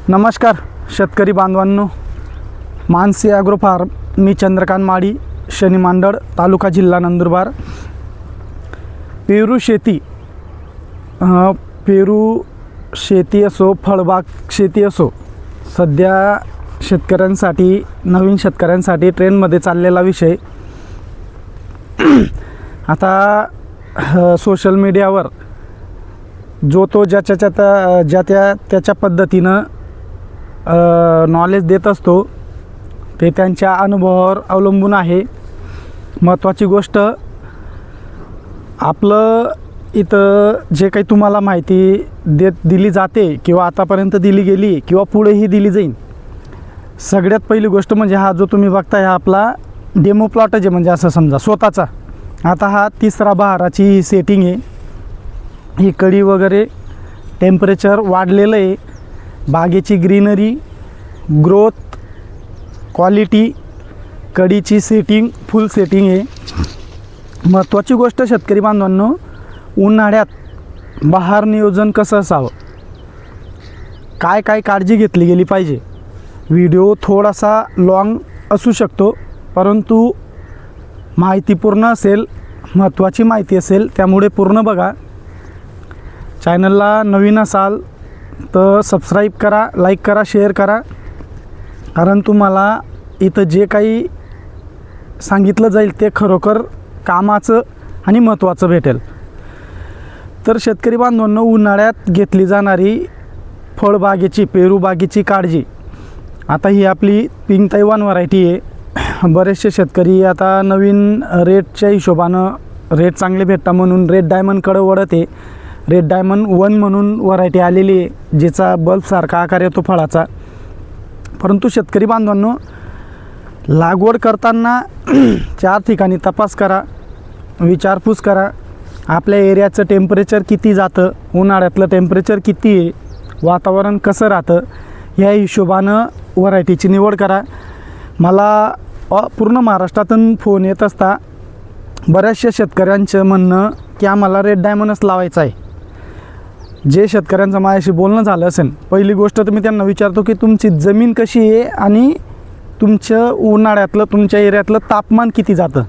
नमस्कार शेतकरी बांधवांनो, मानसी ॲग्रो फार्म, मी चंद्रकांत माडी, शनी मांडळ, तालुका जिल्हा नंदुरबार. पेरू शेती असो, फळबाग शेती असो, सध्या शेतकऱ्यांसाठी, नवीन शेतकऱ्यांसाठी ट्रेंडमध्ये चाललेला विषय. आता सोशल मीडियावर जो तो त्याच्या पद्धतीनं नॉलेज देत असतो, ते त्यांच्या अनुभवावर अवलंबून आहे. महत्त्वाची गोष्ट, आपलं इथं जे काही तुम्हाला माहिती दिली जाते किंवा आतापर्यंत दिली गेली किंवा पुढेही दिली जाईल, सगळ्यात पहिली गोष्ट म्हणजे हा जो तुम्ही बघताय हा आपला डेमो प्लॉट आहे, म्हणजे असं समजा स्वतःचा. आता हा तिसरा बहाराची सेटिंग आहे. ही कडी वगैरे टेम्परेचर वाढलेलं आहे, बागेची ग्रीनरी, ग्रोथ, क्वालिटी, कडीची सेटिंग फुल सेटिंग आहे. महत्त्वाची गोष्ट शेतकरी बांधवांनो, उन्हाळ्यात बहार नियोजन कसं असावं, काय काय काळजी घेतली गेली पाहिजे. व्हिडिओ थोडासा लॉंग असू शकतो, परंतु माहितीपूर्ण असेल, महत्त्वाची माहिती असेल, त्यामुळे पूर्ण बघा. चॅनलला नवीन असाल तर सबस्क्राईब करा, लाईक करा, शेअर करा, कारण तुम्हाला इथं जे काही सांगितलं जाईल ते खरोखर कामाचं आणि महत्त्वाचं भेटेल. तर शेतकरी बांधवांनो, उन्हाळ्यात घेतली जाणारी फळबागेची, पेरू बागेची काळजी. आता ही आपली पिंक तैवान व्हरायटी आहे. बरेचसे शेतकरी आता नवीन रेटच्या हिशोबानं रेट चांगले भेटता म्हणून रेड डायमंडकडे वळत आहे. रेड डायमंड 1 म्हणून व्हरायटी आलेली आहे, जिचा बल्बसारखा आकार येतो फळाचा. परंतु शेतकरी बांधवांनो, लागवड करताना 4 ठिकाणी तपास करा, विचारपूस करा. आपल्या एरियाचं टेम्परेचर किती जातं, उन्हाळ्यातलं टेम्परेचर किती आहे, वातावरण कसं राहतं, ह्या हिशोबानं व्हरायटीची निवड करा. मला पूर्ण महाराष्ट्रातून फोन येत असता. बऱ्याचशा शेतकऱ्यांचं म्हणणं की आम्हाला रेड डायमंडच लावायचा आहे. जे शेतकऱ्यांचं माझ्याशी बोलणं झालं असेल, पहिली गोष्ट तर मी त्यांना विचारतो की तुमची जमीन कशी आहे आणि तुमचं उन्हाळ्यातलं तुमच्या एरियातलं तापमान किती जातं.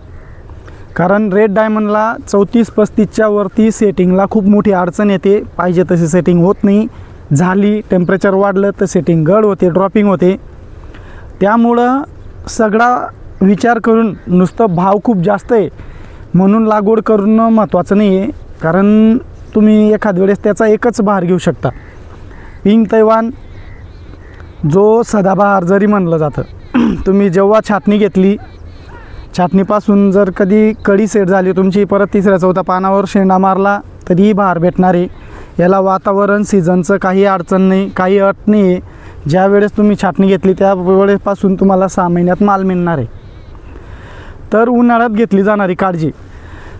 कारण रेड डायमंडला 34-35च्या वरती सेटिंगला खूप मोठी अडचण येते. पाहिजे तशी सेटिंग होत नाही. झाली, टेम्परेचर वाढलं तर सेटिंग गड होते, ड्रॉपिंग होते. त्यामुळं सगळा विचार करून, नुसतं भाव खूप जास्त आहे म्हणून लागवड करणं महत्त्वाचं नाही आहे. कारण तुम्ही एखाद वेळेस त्याचा एकच बहार घेऊ शकता. पिंक तैवान जो सदाबहार जरी म्हणलं जातं, तुम्ही जेव्हा छाटणी घेतली, छाटणीपासून जर कधी कडी सेट झाली तुमची, परत 3-4 पानावर शेंडा मारला तरीही बहार भेटणार आहे. याला वातावरण, सीझनचं काही अडचण नाही, काही अट नाही आहे. ज्या वेळेस तुम्ही छाटणी घेतली त्या वेळेपासून तुम्हाला 6 महिन्यात माल मिळणार आहे. तर उन्हाळ्यात घेतली जाणारी काळजी.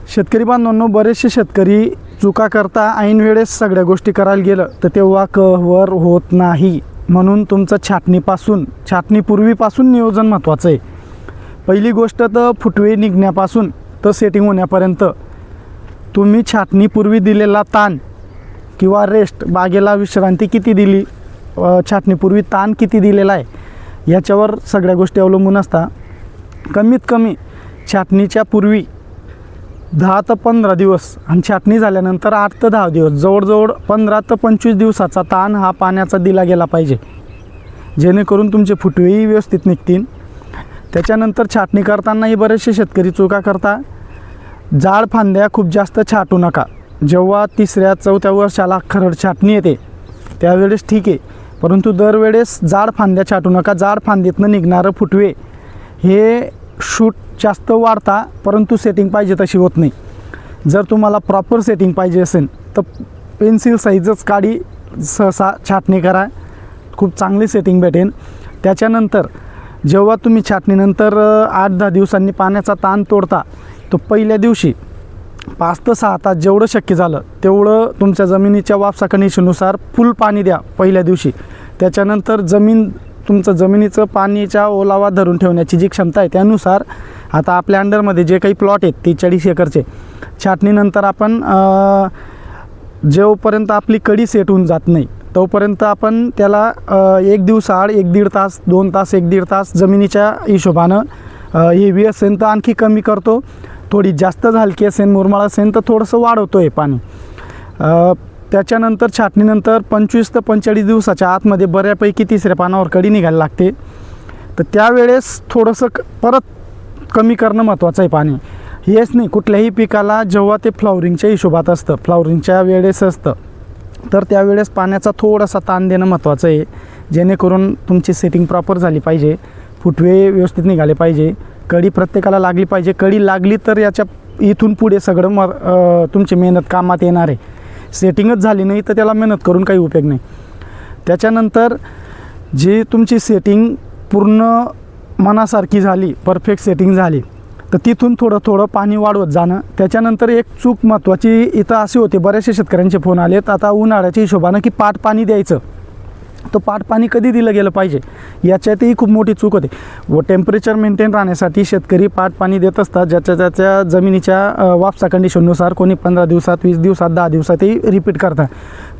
शेतकरी बांधवांनो, बरेचसे शेतकरी चुका करता, ऐन वेळेस सगळ्या गोष्टी करायला गेलं तर तेव्हा कव्हर होत नाही. म्हणून तुमचं छाटणीपूर्वीपासून नियोजन महत्त्वाचं आहे. पहिली गोष्ट तर फुटवे निघण्यापासून तर सेटिंग होण्यापर्यंत तुम्ही छाटणीपूर्वी दिलेला ताण किंवा रेस्ट, बागेला विश्रांती किती दिली, छाटणीपूर्वी ताण किती दिलेला आहे, याच्यावर सगळ्या गोष्टी अवलंबून असतात. कमीत कमी छाटणीच्या पूर्वी 10 ते 15 दिवस आणि छाटणी झाल्यानंतर 8 ते 10 दिवस, जवळजवळ 15 ते 25 दिवसाचा ताण हा पाण्याचा दिला गेला पाहिजे, जेणेकरून तुमचे फुटवेही व्यवस्थित निघतील. त्याच्यानंतर छाटणी करतानाही बरेचसे शेतकरी चुका करता. जाड फांद्या खूप जास्त छाटू नका. जेव्हा 3ऱ्या-4थ्या वर्षाला खरड छाटणी येते त्यावेळेस ठीक आहे, परंतु दरवेळेस जाड फांद्या छाटू नका. जाड फांदीतनं निघणारं फुटवे हे शूट जास्त वाढता, परंतु सेटिंग पाहिजे तशी होत नाही. जर तुम्हाला प्रॉपर सेटिंग पाहिजे असेल तर पेन्सिल साईजच काडी सहसा छाटणी करा, खूप चांगली सेटिंग भेटेल. त्याच्यानंतर जेव्हा तुम्ही छाटणीनंतर 8-10 दिवसांनी पाण्याचा ताण तोडता, तो पहिल्या दिवशी 5 ते 6 तास जेवढं शक्य झालं तेवढं तुमच्या जमिनीच्या वापसा कंडिशननुसार फुल पाणी द्या पहिल्या दिवशी. त्याच्यानंतर तुमचं जमिनीचं पाणीचा ओलावा धरून ठेवण्याची जी क्षमता आहे त्यानुसार आता आपल्या अंडरमध्ये जे काही प्लॉट आहेत 40 एकरचे, छाटणीनंतर आपण जोपर्यंत आपली कडी सेट होऊन जात नाही तोपर्यंत आपण त्याला 1 दिवसाआड 1-1.5 तास 2 तास 1-1.5 तास जमिनीच्या हिशोबानं हेवी असेल तर आणखी कमी करतो, थोडी जास्त हलकी असेल मुरमाड असेल तर थोडंसं वाढवतो आहे पाणी. त्याच्यानंतर छाटणीनंतर 25 ते 45 दिवसाच्या आतमध्ये बऱ्यापैकी 3ऱ्या पानावर कळी निघायला लागते. तर त्यावेळेस थोडंसं परत कमी करणं महत्त्वाचं आहे पाणी. हेच नाही, कुठल्याही पिकाला जेव्हा ते फ्लॉवरिंगच्या हिशोबात असतं, फ्लॉवरिंगच्या वेळेस असतं, तर त्यावेळेस पाण्याचा थोडासा ताण देणं महत्त्वाचं आहे, जेणेकरून तुमची सेटिंग प्रॉपर झाली पाहिजे, फुटवे व्यवस्थित निघाले पाहिजे, कळी प्रत्येकाला लागली पाहिजे. कळी लागली तर याच्या इथून पुढे सगळं तुमची मेहनत कामात येणार आहे. सेटिंगच झाली नाही तर त्याला मेहनत करून काही उपयोग नाही. त्याच्यानंतर जी तुमची सेटिंग पूर्ण मनासारखी झाली, परफेक्ट सेटिंग झाली, तर तिथून थोडं थोडं पाणी वाढवत जाणं. त्याच्यानंतर एक चूक महत्त्वाची इथं अशी होते, बऱ्याचशा शेतकऱ्यांचे फोन आलेत आता उन्हाळ्याच्या हिशोबानं की पाट पाणी द्यायचं. तो पाट पाणी कधी दिलं गेलं पाहिजे याच्यातही खूप मोठी चूक होते. व टेम्परेचर मेंटेन राहण्यासाठी शेतकरी पाट पाणी देत असतात, ज्याच्या जमिनीच्या वापसा कंडिशननुसार. कोणी 15 दिवसात, 20 दिवसात, 10 दिवसातही रिपीट करतात.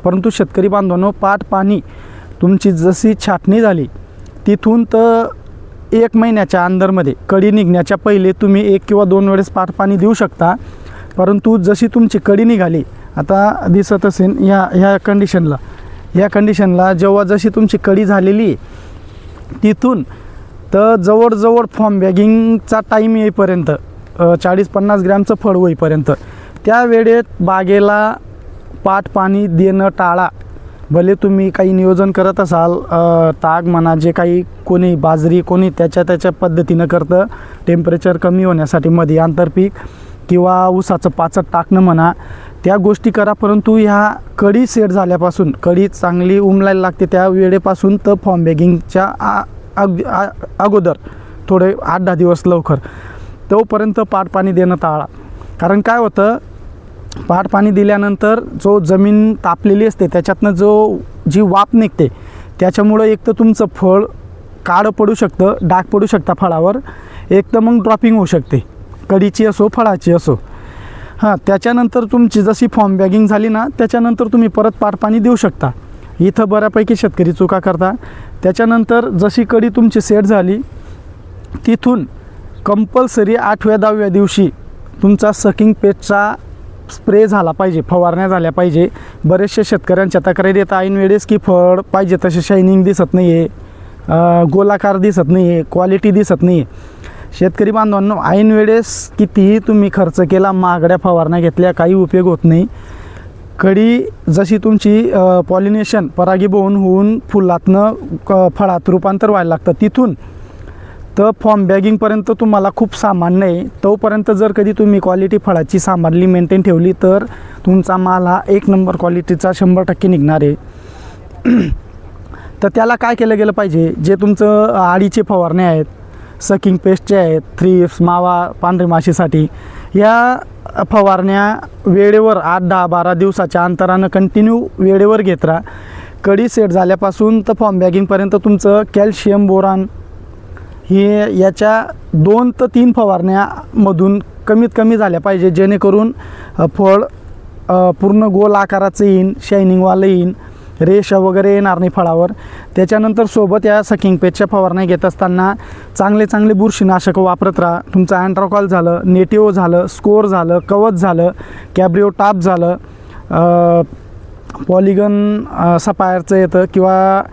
परंतु शेतकरी बांधवांनो, पाट पाणी तुमची जशी छाटणी झाली तिथून तर 1 महिन्याच्या अंदरमध्ये कळी निघण्याच्या पहिले तुम्ही 1 किंवा 2 वेळेस पाट पाणी देऊ शकता. परंतु जशी तुमची कळी निघाली, आता दिसत असेल ह्या कंडिशनला जेव्हा जशी तुमची कळी झालेली तिथून तर जवळजवळ फॉर्म बॅगिंगचा टाईम येईपर्यंत 40-50 ग्रॅमचं फळ होईपर्यंत त्या वेळेत बागेला पाट पाणी देणं टाळा. भले तुम्ही काही नियोजन करत असाल, ताग म्हणा, जे काही कोणी बाजरी, कोणी त्याच्या पद्धतीनं करतं टेम्परेचर कमी होण्यासाठी मध्ये आंतरपीक, किंवा ऊसाचं पाचट टाकणं म्हणा, त्या गोष्टी करा. परंतु ह्या कळी सेट झाल्यापासून, कळी चांगली उमलायला लागते त्या वेळेपासून तर फॉर्म बॅगिंगच्या अगोदर थोडे 8-10 दिवस लवकर तोपर्यंत पाट पाणी देणं टाळा. कारण काय होतं, पाट पाणी दिल्यानंतर जो जमीन तापलेली असते त्याच्यातनं जी वाफ निघते, त्याच्यामुळं एक तर तुमचं फळ काळं पडू शकतं, डाग पडू शकता फळावर, एक तर मग ड्रॉपिंग होऊ शकते, कळीची असो फळाची असो. त्याच्यानंतर तुमची जशी फॉर्म बॅगिंग झाली ना, त्याच्यानंतर तुम्ही परत पाट पाणी देऊ शकता. इथं बऱ्यापैकी शेतकरी चुका करता. त्याच्यानंतर जशी कळी तुमची सेट झाली तिथून कंपल्सरी 8व्या-10व्या दिवशी तुमचा सकिंग पेस्टचा स्प्रे झाला पाहिजे, फवारण्या झाल्या पाहिजे. बरेचशा शेतकऱ्यांच्या तक्रारी येतात ऐन वेळेस की फळ पाहिजे तसे शायनिंग दिसत नाही आहे, गोलाकार दिसत नाही आहे, क्वालिटी दिसत नाही आहे. शेतकरी बांधवांनो, ऐन वेळेस कितीही तुम्ही खर्च केला, महागड्या फवारण्या घेतल्या, काही उपयोग होत नाही. कळी जशी तुमची पॉलिनेशन परागीभवन होऊन फुलातनं फळात रूपांतर व्हायला लागतं, तिथून तर फॉर्म बॅगिंगपर्यंत तुम्हाला खूप सामान्य आहे. तोपर्यंत जर कधी तुम्ही क्वालिटी फळाची सांभाळली, मेंटेन ठेवली, तर तुमचा माल हा 1 नंबर क्वालिटीचा 100% निघणार आहे. तर त्याला काय केलं गेलं पाहिजे, जे तुमचं आळीचे फवारणे आहेत, सकिंग पेस्टचे आहेत, थ्रिप्स, मावा, पांढरी माशीसाठी, या फवारण्या वेळेवर 8-10-12 दिवसाच्या अंतरानं कंटिन्यू वेळेवर घेत राहा. कळी सेट झाल्यापासून तर फॉर्म बॅगिंगपर्यंत तुमचं कॅल्शियम, बोरान हे याच्या 2 ते 3 फवारण्यामधून कमीत कमी झाल्या पाहिजे, जेणेकरून फळ पूर्ण गोल आकाराचं येईन, शायनिंगवालं येईन, रेषा वगैरे येणार नाही फळावर. त्याच्यानंतर सोबत या सकिंग पेस्टच्या फवारण्या घेत असताना चांगले बुरशीनाशक वापरत राहा. तुमचं अँट्राकॉल झालं, नेटिओ झालं, स्कोर झालं, कवच झालं, कॅब्रिओ टाप झालं, पॉलिगन सफायरचं येतं, किंवा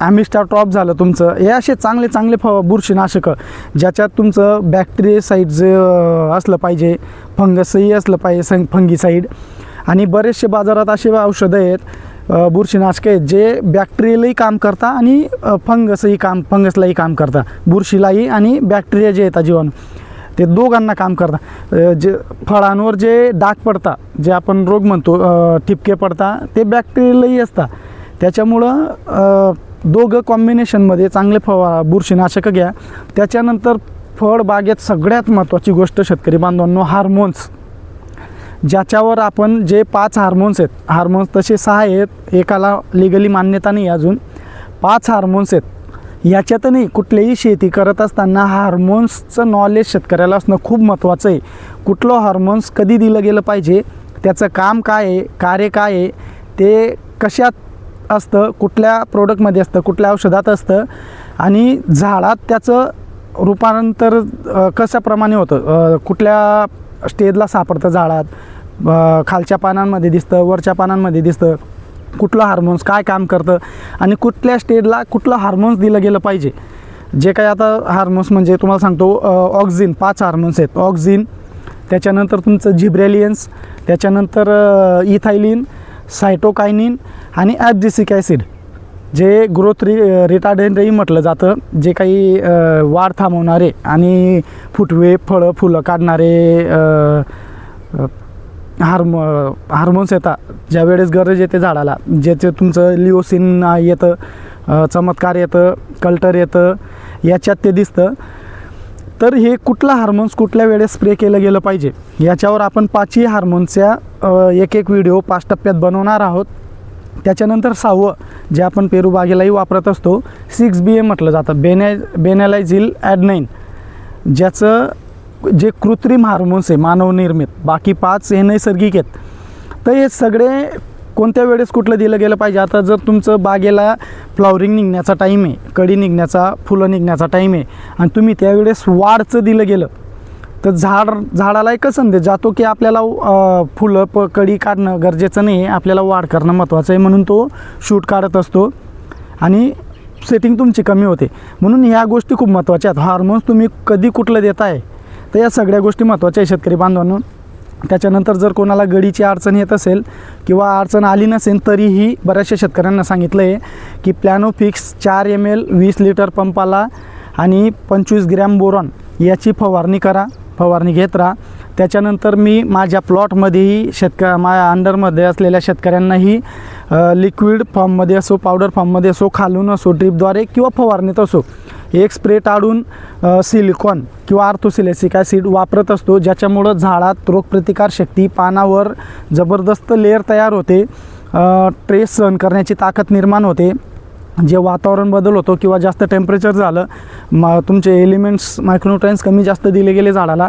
ॲमिस्टार टॉप झालं तुमचं. हे असे चांगले बुरशीनाशकं ज्याच्यात तुमचं बॅक्टेरियासाईड जे असलं पाहिजे, फंगसही असलं पाहिजे, फंगीसाईड. आणि बरेचसे बाजारात असे औषधं आहेत, बुरशीनाशकं आहेत, जे बॅक्टेरियालाही काम करता आणि फंगसलाही काम करता, बुरशीलाही आणि बॅक्टेरिया जे येतात जीवाणू, ते दोघांना काम करता. जे फळांवर जे डाग पडता, जे आपण रोग म्हणतो, ठिपके पडता, ते बॅक्टेरियालाही असतात. त्याच्यामुळं दोघं कॉम्बिनेशनमध्ये चांगले बुरशीनाशकं घ्या. त्याच्यानंतर फळबागेत सगळ्यात महत्त्वाची गोष्ट शेतकरी बांधवांनो, हार्मोन्स, ज्याच्यावर आपण जे 5 हार्मोन्स आहेत, हार्मोन्स तसे 6 आहेत, एकाला लिगली मान्यता नाही अजून, 5 हार्मोन्स आहेत. याच्यातही कुठलीही शेती करत असताना हार्मोन्सचं नॉलेज शेतकऱ्याला असणं खूप महत्त्वाचं आहे. कुठलं हार्मोन्स कधी दिलं गेलं पाहिजे त्याचं काम काय आहे, कार्य काय आहे, ते कशात असतं, कुठल्या प्रोडक्टमध्ये असतं, कुठल्या औषधात असतं आणि झाडात त्याचं रूपांतर कशाप्रमाणे होतं, कुठल्या स्टेजला सापडतं झाडात, खालच्या पानांमध्ये दिसतं, वरच्या पानांमध्ये दिसतं, कुठलं हार्मोन्स काय काम करतं आणि कुठल्या स्टेजला कुठलं हार्मोन्स दिलं गेलं पाहिजे. जे काही आता हार्मोन्स म्हणजे तुम्हाला सांगतो, ऑक्झिन 5 हार्मोन्स आहेत. ऑक्झिन, त्याच्यानंतर तुमचं जिब्रेलियन्स, त्याच्यानंतर इथायलिन, सायटोकायनिन आणि ॲब्जिसिक ॲसिड, जे ग्रोथ रिटार्डंटही म्हटलं जातं, जे काही वाढ थांबवणारे आणि फुटवे फळं फुलं काढणारे हार्मोन्स येतात. ज्या वेळेस गरज येते झाडाला, ज्याचे तुमचं लिओसिन येतं, चमत्कार येतं, कल्टर येतं, याच्यात ते दिसतं. तर हे कुठला हार्मोन्स कुठल्या वेळेस स्प्रे केलं गेलं पाहिजे, याच्यावर आपण 5ही हार्मोन्सच्या एक व्हिडिओ 5 टप्प्यात बनवणार आहोत. त्याच्यानंतर 6वं, जे आपण पेरू बागेलाही वापरत असतो, 6BA म्हटलं जातं, बेनॅलायझिल ॲडनाईन, ज्याचं जे कृत्रिम हार्मोन्स आहे मानवनिर्मित, बाकी 5 हे नैसर्गिक आहेत. तर हे सगळे कोणत्या वेळेस कुठलं दिलं गेलं पाहिजे. आता जर तुमचं बागेला फ्लॉवरिंग निघण्याचा टाईम आहे, कळी निघण्याचा, फुलं निघण्याचा टाईम आहे आणि तुम्ही त्यावेळेस वाढचं दिलं गेलं, तर झाडाला एकच संदेश जातो की आपल्याला फुलं कळी काढणं गरजेचं नाही आहे, आपल्याला वाढ करणं महत्त्वाचं आहे, म्हणून तो शूट काढत असतो आणि सेटिंग तुमची कमी होते. म्हणून ह्या गोष्टी खूप महत्त्वाच्या आहेत. हार्मोन्स तुम्ही कधी कुठलं देताय, तर या सगळ्या गोष्टी महत्त्वाच्या आहे शेतकरी बांधवांनो. त्याच्यानंतर जर कोणाला गळीची अडचण येत असेल किंवा अडचण आली नसेल, तरीही बऱ्याचशा शेतकऱ्यांना सांगितलं आहे की प्लॅनोफिक्स 4 ml 20 लिटर पंपाला आणि 25 ग्रॅम बोरॉन याची फवारणी घेत राहा. त्याच्यानंतर मी माझ्या प्लॉटमध्येही माझ्या अंडरमध्ये असलेल्या शेतकऱ्यांनाही लिक्विड फॉर्ममध्ये असो, पावडर फॉर्ममध्ये असो, खालून असो, ड्रीपद्वारे किंवा फवारणीत असो, एक स्प्रे टाळून सिलिकॉन किंवा आर्थोसिलेसिक ॲसिड वापरत असतो, ज्याच्यामुळं झाडात रोगप्रतिकार शक्ती, पानावर जबरदस्त लेअर तयार होते, ट्रेस सहन करण्याची ताकद निर्माण होते. जे वातावरण बदल होतो किंवा जास्त टेम्परेचर झालं, तुमचे एलिमेंट्स मायक्रोन्यूट्रिएंट्स कमी जास्त दिले गेले झाडाला,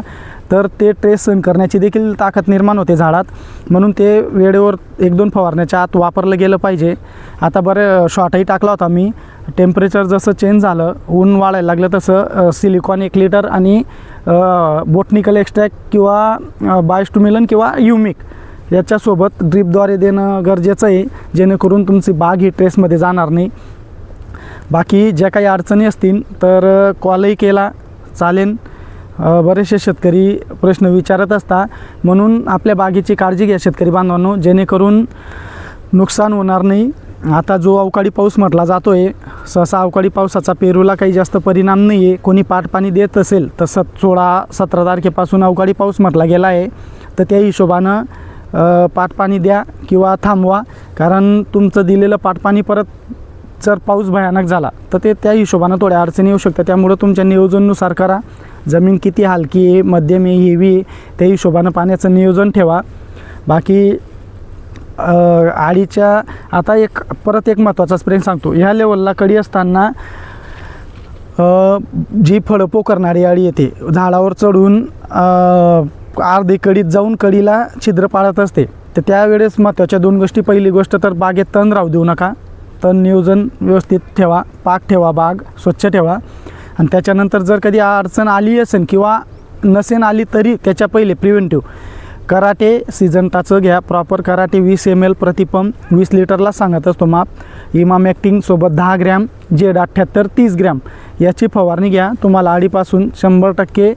तर ते ट्रेस सहन करण्याची देखील ताकद निर्माण होते झाडात. म्हणून ते वेळेवर 1-2 फवारण्याच्या आत वापरलं गेलं पाहिजे. आता बरं शॉटही टाकला होता मी. टेम्परेचर जसं चेंज झालं, ऊन वाढायला लागलं, तसं सिलिकॉन 1 लिटर आणि बोटनिकल एक्स्ट्रॅक्ट किंवा बायोस्टिम्युलन किंवा युमिक याच्यासोबत ड्रीपद्वारे देणं गरजेचं आहे, जेणेकरून तुमची बाग ही ट्रेसमध्ये जाणार नाही. बाकी ज्या काही अडचणी असतील तर कॉलही केला चालेल. बरेचसे शेतकरी प्रश्न विचारत असतात, म्हणून आपल्या बागेची काळजी घ्या शेतकरी बांधवांनो, जेणेकरून नुकसान होणार नाही. आता जो अवकाळी पाऊस म्हटला जातो आहे, सहसा अवकाळी पावसाचा पेरूला काही जास्त परिणाम नाही आहे. कोणी पाटपाणी देत असेल तर 16-17 तारखेपासून अवकाळी पाऊस म्हटला गेला आहे, तर त्या हिशोबानं पाटपाणी द्या किंवा थांबवा. कारण तुमचं दिलेलं पाटपाणी परत जर पाऊस भयानक झाला तर ते त्या हिशोबानं थोड्या अडचणी येऊ शकतात. त्यामुळं तुमच्या नियोजनानुसार करा. जमीन किती हलकी आहे, मध्यम आहे, हेवी आहे, त्या हिशोबानं पाण्याचं नियोजन ठेवा. बाकी आळीच्या आता परत एक महत्त्वाचा स्प्रे सांगतो. ह्या लेवलला कडी असताना जी फळं पोखरणारी अळी येते, झाडावर चढून अर्धी कडीत जाऊन कडीला छिद्र पाडत असते, तर त्यावेळेस महत्त्वाच्या 2 गोष्टी. पहिली गोष्ट तर बागेत तण राहू देऊ नका, तण नियोजन व्यवस्थित ठेवा, पाक ठेवा, बाग स्वच्छ ठेवा. आणि त्याच्यानंतर जर कधी अडचण आली असेल किंवा नसेन आली तरी त्याच्या पहिले प्रिव्हेंटिव्ह कराटे सिजंटाचं घ्या. प्रॉपर कराटे 20 ml प्रतिपंप 20 लिटरला सांगत असतो माप. इमामॅक्टिंग सोबत 10 ग्रॅम, जेड 78 30 ग्रॅम याची फवारणी घ्या. तुम्हाला अळीपासून 100%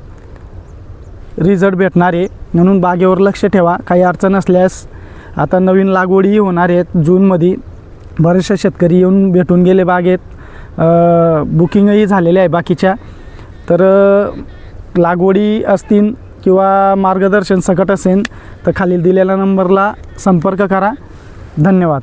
रिझल्ट भेटणार आहे. म्हणून बागेवर लक्ष ठेवा. काही अडचण असल्यास आता नवीन लागवडीही होणार आहेत जूनमध्ये. बरेचसे शेतकरी येऊन भेटून गेले बागेत, बुकिंगही झालेले आहे बाकीच्या. तर लागवडी असतील किंवा मार्गदर्शन सकट असेल तर खालील दिलेल्या नंबरला संपर्क करा. धन्यवाद.